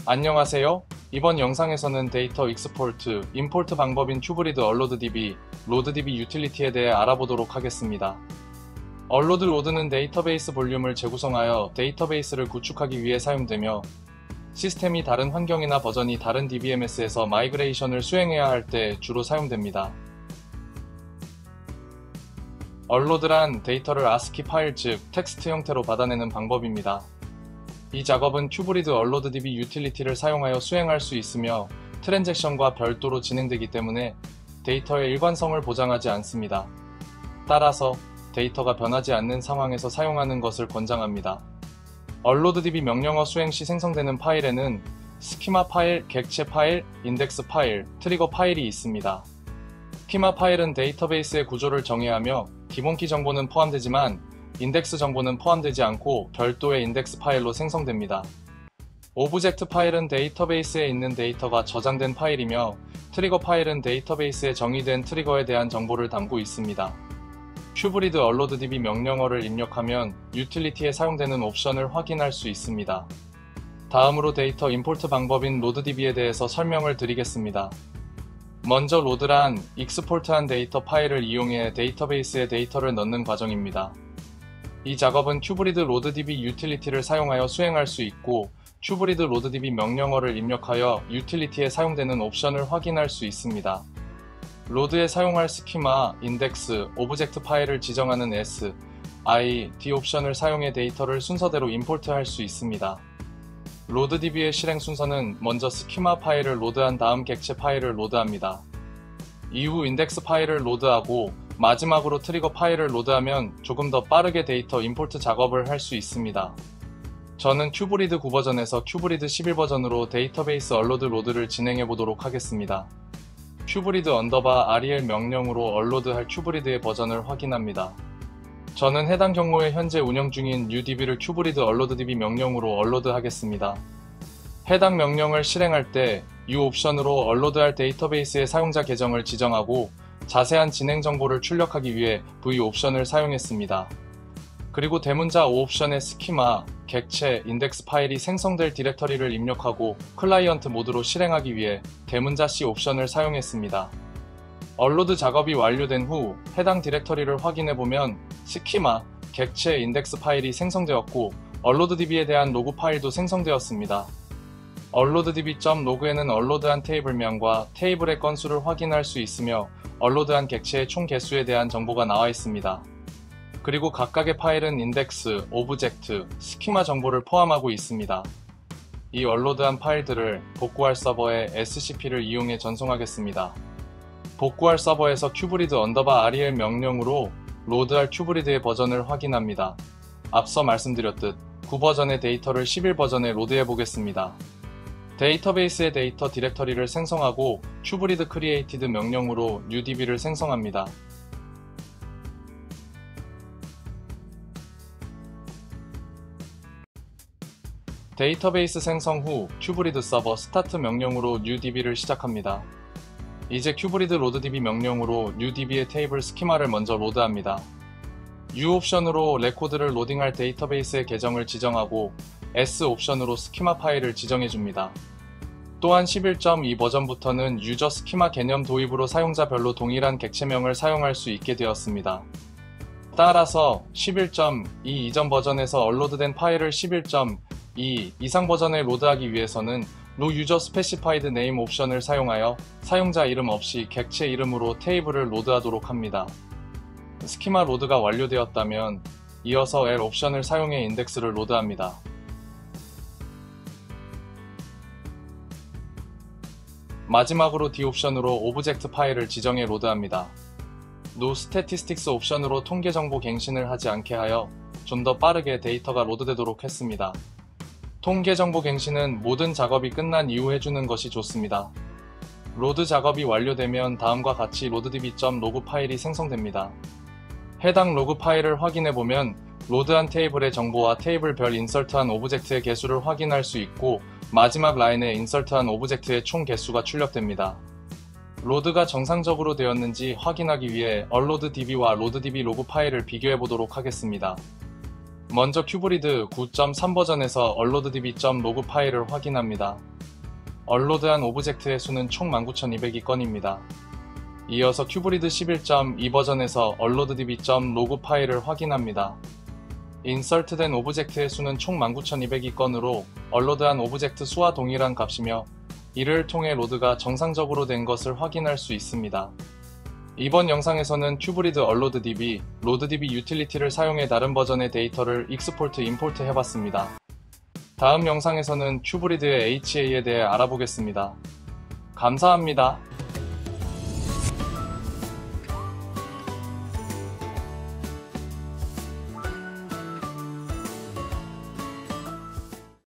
안녕하세요. 이번 영상에서는 데이터 익스포트, 임포트 방법인 큐브리드 얼로드DB, 로드DB 유틸리티에 대해 알아보도록 하겠습니다. 얼로드 로드는 데이터베이스 볼륨을 재구성하여 데이터베이스를 구축하기 위해 사용되며 시스템이 다른 환경이나 버전이 다른 DBMS에서 마이그레이션을 수행해야 할 때 주로 사용됩니다. 얼로드란 데이터를 ASCII 파일 즉 텍스트 형태로 받아내는 방법입니다. 이 작업은 큐브리드 얼로드DB 유틸리티를 사용하여 수행할 수 있으며 트랜잭션과 별도로 진행되기 때문에 데이터의 일관성을 보장하지 않습니다. 따라서 데이터가 변하지 않는 상황에서 사용하는 것을 권장합니다. 얼로드DB 명령어 수행 시 생성되는 파일에는 스키마 파일, 객체 파일, 인덱스 파일, 트리거 파일이 있습니다. 스키마 파일은 데이터베이스의 구조를 정의하며 기본키 정보는 포함되지만 인덱스 정보는 포함되지 않고 별도의 인덱스 파일로 생성됩니다. 오브젝트 파일은 데이터베이스에 있는 데이터가 저장된 파일이며 트리거 파일은 데이터베이스에 정의된 트리거에 대한 정보를 담고 있습니다. 큐브리드 얼로드DB 명령어를 입력하면 유틸리티에 사용되는 옵션을 확인할 수 있습니다. 다음으로 데이터 임포트 방법인 로드DB에 대해서 설명을 드리겠습니다. 먼저 로드란 익스포트한 데이터 파일을 이용해 데이터베이스에 데이터를 넣는 과정입니다. 이 작업은 큐브리드 로드DB 유틸리티를 사용하여 수행할 수 있고 큐브리드 로드DB 명령어를 입력하여 유틸리티에 사용되는 옵션을 확인할 수 있습니다. 로드에 사용할 스키마, 인덱스, 오브젝트 파일을 지정하는 S, I, D 옵션을 사용해 데이터를 순서대로 임포트할 수 있습니다. 로드DB의 실행 순서는 먼저 스키마 파일을 로드한 다음 객체 파일을 로드합니다. 이후 인덱스 파일을 로드하고 마지막으로 트리거 파일을 로드하면 조금 더 빠르게 데이터 임포트 작업을 할 수 있습니다. 저는 큐브리드 9 버전에서 큐브리드 11 버전으로 데이터베이스 얼로드 로드를 진행해 보도록 하겠습니다. 큐브리드 _rel 명령으로 얼로드할 큐브리드의 버전을 확인합니다. 저는 해당 경우에 현재 운영 중인 UDB를 큐브리드 얼로드DB 명령으로 얼로드하겠습니다. 해당 명령을 실행할 때 U 옵션으로 얼로드할 데이터베이스의 사용자 계정을 지정하고 자세한 진행 정보를 출력하기 위해 V 옵션을 사용했습니다. 그리고 대문자 O 옵션의 스키마, 객체, 인덱스 파일이 생성될 디렉터리를 입력하고 클라이언트 모드로 실행하기 위해 대문자 C 옵션을 사용했습니다. 얼로드 작업이 완료된 후 해당 디렉터리를 확인해보면 스키마, 객체, 인덱스 파일이 생성되었고 얼로드DB에 대한 로그 파일도 생성되었습니다. 얼로드DB.log에는 얼로드한 테이블명과 테이블의 건수를 확인할 수 있으며 얼로드한 객체의 총 개수에 대한 정보가 나와 있습니다. 그리고 각각의 파일은 인덱스, 오브젝트, 스키마 정보를 포함하고 있습니다. 이 얼로드한 파일들을 복구할 서버에 SCP를 이용해 전송하겠습니다. 복구할 서버에서 큐브리드 _rel 명령으로 로드할 큐브리드의 버전을 확인합니다. 앞서 말씀드렸듯 9 버전의 데이터를 11 버전에 로드해 보겠습니다. 데이터베이스의 데이터 디렉터리를 생성하고 큐브리드 created 명령으로 UDB를 생성합니다. 데이터베이스 생성 후 큐브리드 서버 스타트 명령으로 UDB를 시작합니다. 이제 큐브리드 로드DB 명령으로 UDB의 테이블 스키마를 먼저 로드합니다. U 옵션으로 레코드를 로딩할 데이터베이스의 계정을 지정하고 S 옵션으로 스키마 파일을 지정해줍니다. 또한 11.2 버전부터는 유저 스키마 개념 도입으로 사용자별로 동일한 객체명을 사용할 수 있게 되었습니다. 따라서 11.2 이전 버전에서 얼로드된 파일을 11.2 이상 버전에 로드하기 위해서는 No User Specified Name 옵션을 사용하여 사용자 이름 없이 객체 이름으로 테이블을 로드하도록 합니다. 스키마 로드가 완료되었다면 이어서 L 옵션을 사용해 인덱스를 로드합니다. 마지막으로 D 옵션으로 오브젝트 파일을 지정해 로드합니다. No Statistics 옵션으로 통계 정보 갱신을 하지 않게 하여 좀 더 빠르게 데이터가 로드되도록 했습니다. 통계 정보 갱신은 모든 작업이 끝난 이후 해주는 것이 좋습니다. 로드 작업이 완료되면 다음과 같이 loddb.log 파일이 생성됩니다. 해당 로그 파일을 확인해보면 로드한 테이블의 정보와 테이블별 인설트한 오브젝트의 개수를 확인할 수 있고 마지막 라인에 인설트한 오브젝트의 총 개수가 출력됩니다. 로드가 정상적으로 되었는지 확인하기 위해 얼로드DB와 로드DB 로그 파일을 비교해 보도록 하겠습니다. 먼저 큐브리드 9.3 버전에서 얼로드db.log 파일을 확인합니다. 얼로드한 오브젝트의 수는 총 19,202건입니다. 이어서 큐브리드 11.2 버전에서 얼로드db.log 파일을 확인합니다. 인설트된 오브젝트의 수는 총 19,202건으로 얼로드한 오브젝트 수와 동일한 값이며 이를 통해 로드가 정상적으로 된 것을 확인할 수 있습니다. 이번 영상에서는 큐브리드 얼로드db, 로드db 유틸리티를 사용해 다른 버전의 데이터를 익스포트, 임포트 해봤습니다. 다음 영상에서는 큐브리드의 HA에 대해 알아보겠습니다. 감사합니다.